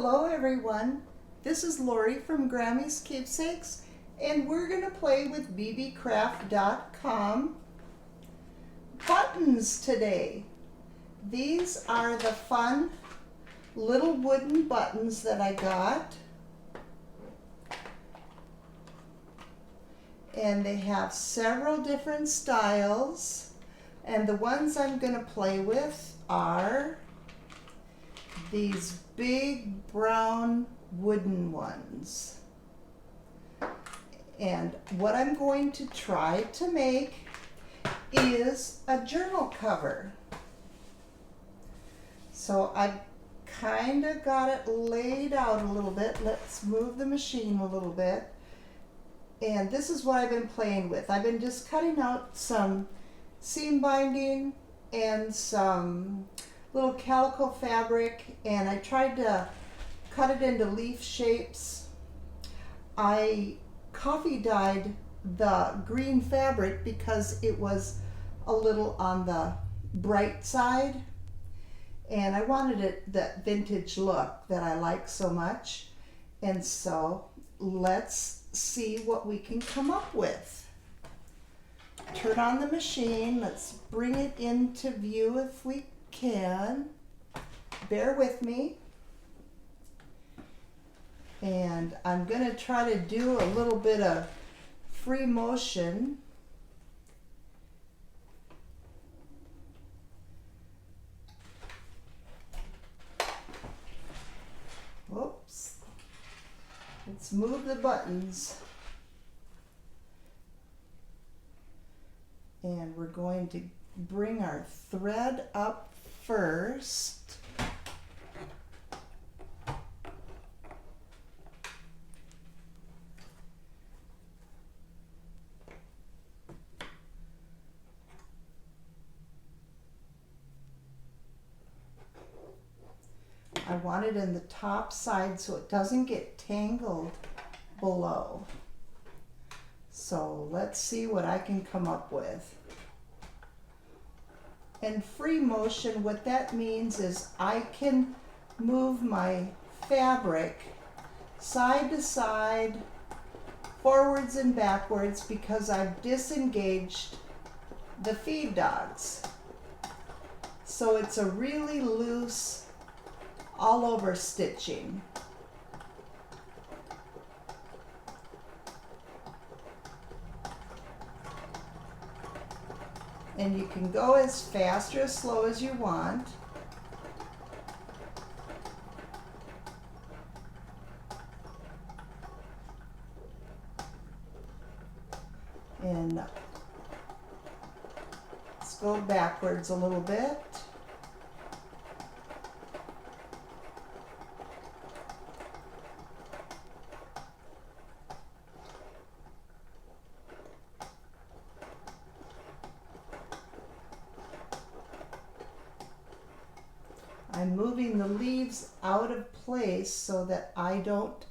Hello everyone, this is Lori from Grammy's Keepsakes, and we're going to play with BeeBeeCraft.com buttons today. These are the fun little wooden buttons that I got, and they have several different styles, and the ones I'm going to play with are these big brown wooden ones. And what I'm going to try to make is a journal cover. So I've kind of got it laid out a little bit. Let's move the machine a little bit. And this is what I've been playing with. I've been just cutting out some seam binding and some little calico fabric, and I tried to cut it into leaf shapes. I coffee dyed the green fabric because it was a little on the bright side, and I wanted it that vintage look that I like so much. And so let's see what we can come up with. Turn on the machine. Let's bring it into view if we can. Bear with me. And I'm going to try to do a little bit of free motion. Whoops. Let's move the buttons. And we're going to bring our thread up first. I want it in the top side so it doesn't get tangled below. So let's see what I can come up with. And free motion, what that means is I can move my fabric side to side, forwards and backwards, because I've disengaged the feed dogs. So it's a really loose, all over stitching. And you can go as fast or as slow as you want. And let's go backwards a little bit. I'm moving the leaves out of place so that I don't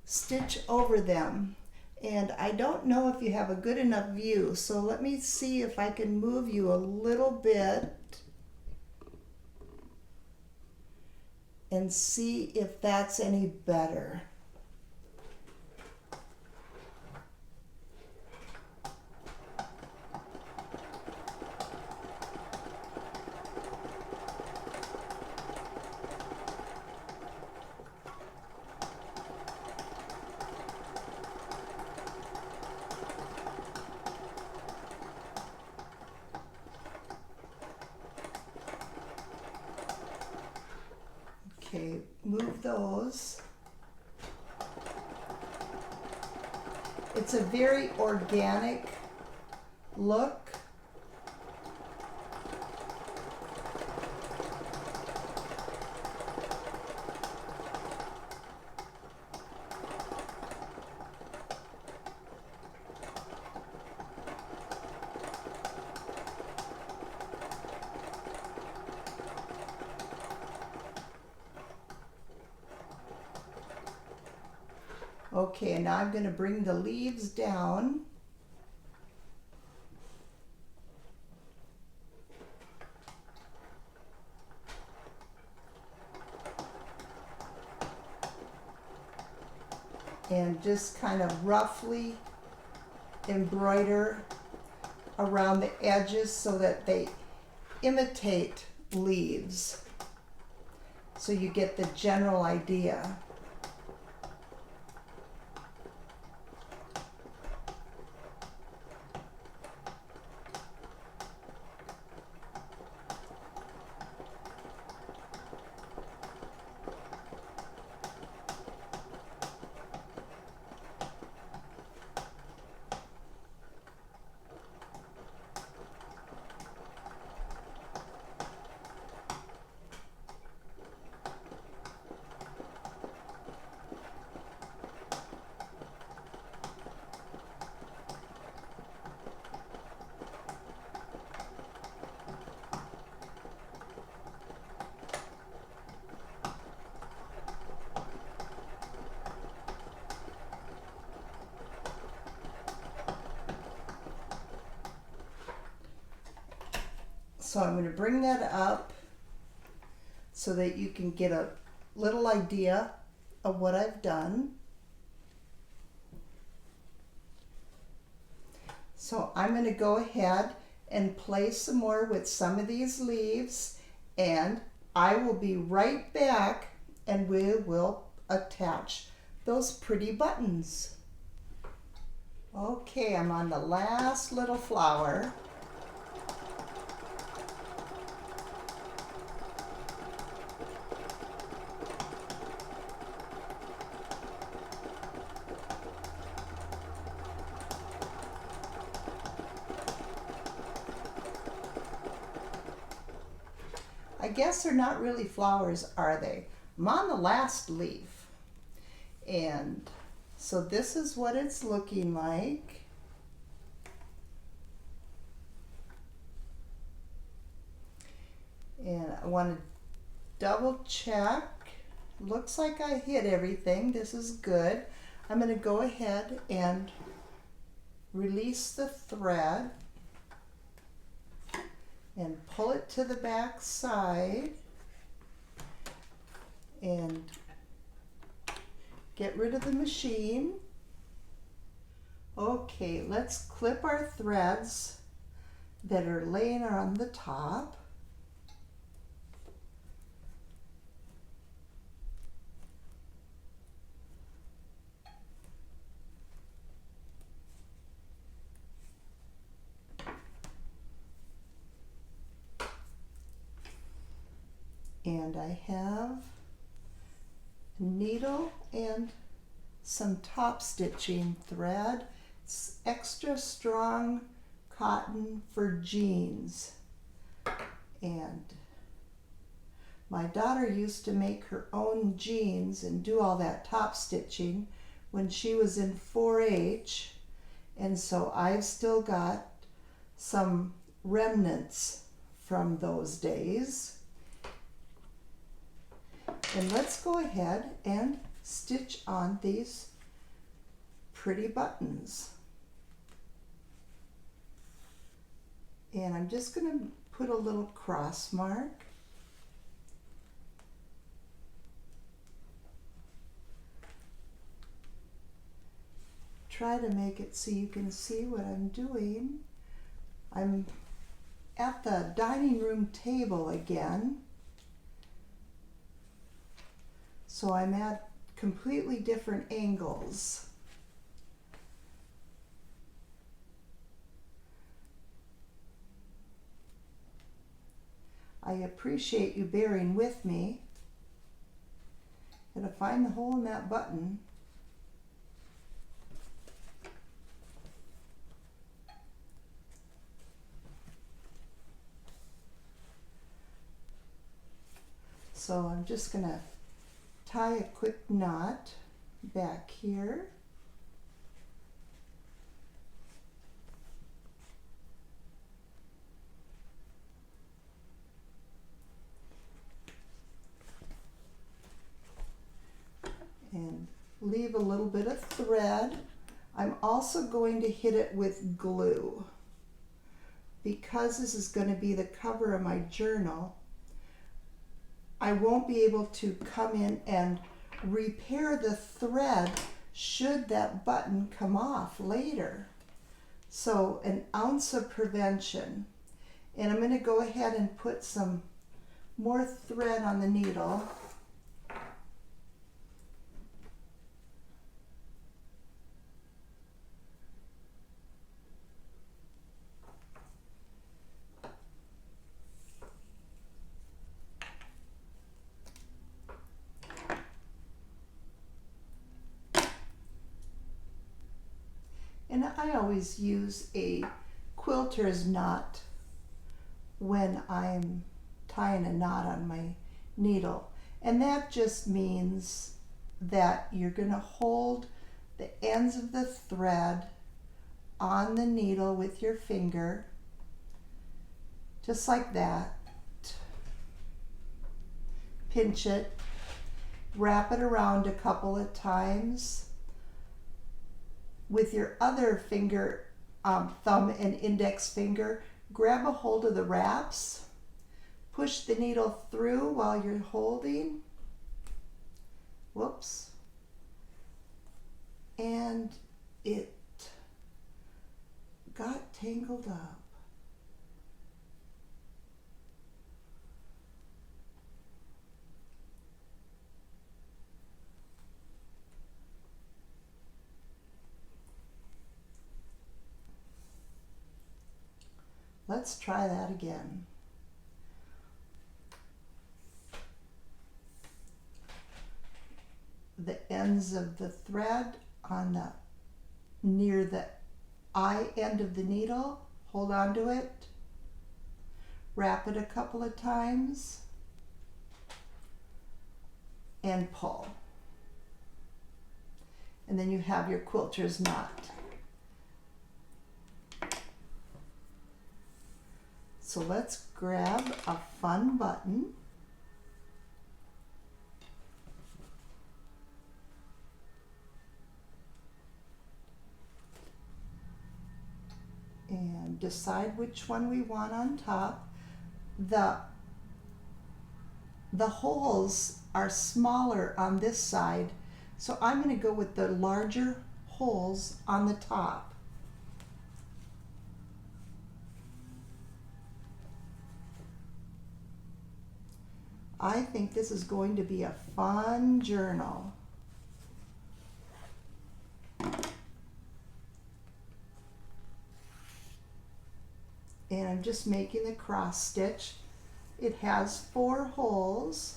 stitch over them. And I don't know if you have a good enough view, so let me see if I can move you a little bit and see if that's any better. Okay, move those. It's a very organic look. Okay, and now I'm going to bring the leaves down. and just kind of roughly embroider around the edges so that they imitate leaves, so you get the general idea. So I'm going to bring that up so that you can get a little idea of what I've done. So I'm going to go ahead and play some more with some of these leaves, and I will be right back and we will attach those pretty buttons. Okay, I'm on the last little flower. I guess they're not really flowers, are they? I'm on the last leaf. And so this is what it's looking like. And I want to double check. Looks like I hit everything. This is good. I'm going to go ahead and release the thread and pull it to the back side and get rid of the machine. Okay, let's clip our threads that are laying on the top. And I have a needle and some top stitching thread. It's extra strong cotton for jeans. And my daughter used to make her own jeans and do all that top stitching when she was in 4-H. And so I've still got some remnants from those days. And let's go ahead and stitch on these pretty buttons. And I'm just going to put a little cross mark. Try to make it so you can see what I'm doing. I'm at the dining room table again. So I'm at completely different angles. I appreciate you bearing with me. Gotta find the hole in that button. So I'm just gonna tie a quick knot back here. And leave a little bit of thread. I'm also going to hit it with glue. Because this is going to be the cover of my journal, I won't be able to come in and repair the thread should that button come off later. So an ounce of prevention. And I'm going to go ahead and put some more thread on the needle. And I always use a quilter's knot when I'm tying a knot on my needle. And that just means that you're going to hold the ends of the thread on the needle with your finger, just like that. Pinch it, wrap it around a couple of times. With your other finger, thumb and index finger, grab a hold of the wraps, push the needle through while you're holding, whoops, and it got tangled up. Let's try that again. The ends of the thread on the near the eye end of the needle, hold on to it, wrap it a couple of times, and pull. And then you have your quilter's knot. So let's grab a fun button. And decide which one we want on top. The holes are smaller on this side, so I'm going to go with the larger holes on the top. I think this is going to be a fun journal. And I'm just making the cross stitch. It has 4 holes.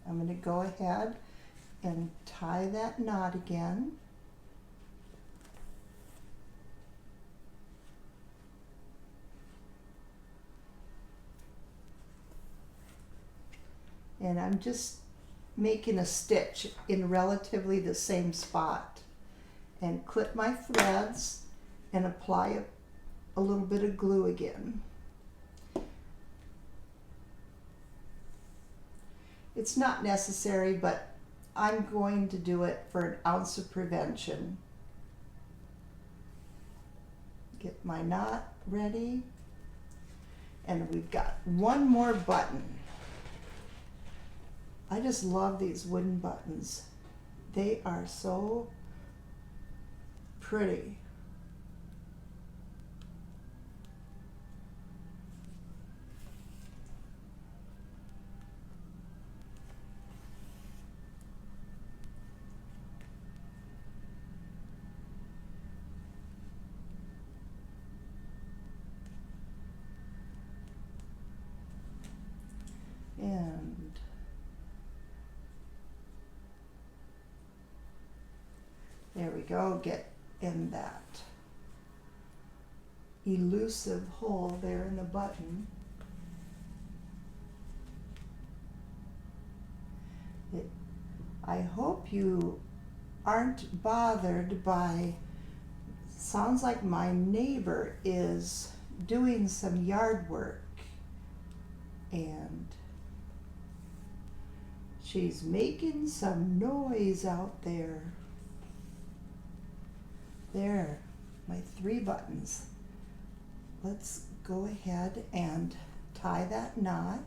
I'm going to go ahead and tie that knot again. And I'm just making a stitch in relatively the same spot. And clip my threads and apply a little bit of glue again. It's not necessary, but I'm going to do it for an ounce of prevention. Get my knot ready. And we've got one more button. I just love these wooden buttons. They are so pretty. And there we go, get in that elusive hole there in the button. I hope you aren't bothered by, sounds like my neighbor is doing some yard work and She's making some noise out there. There, my 3 buttons. Let's go ahead and tie that knot.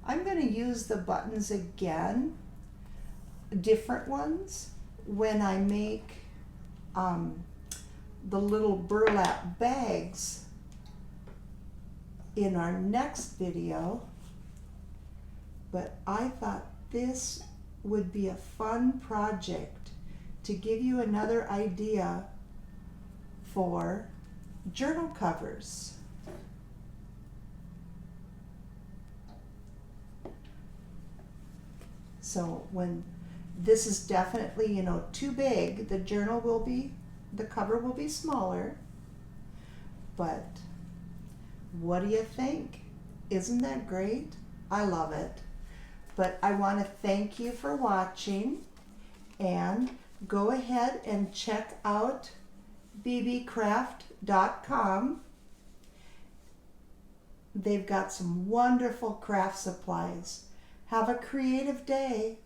I'm going to use the buttons again, different ones, when I make the little burlap bags in our next video. But I thought this would be a fun project to give you another idea for journal covers. So when this is definitely, you know, too big, the cover will be smaller. But what do you think? Isn't that great? I love it. But I want to thank you for watching, and go ahead and check out BeeBeeCraft.com. They've got some wonderful craft supplies. Have a creative day.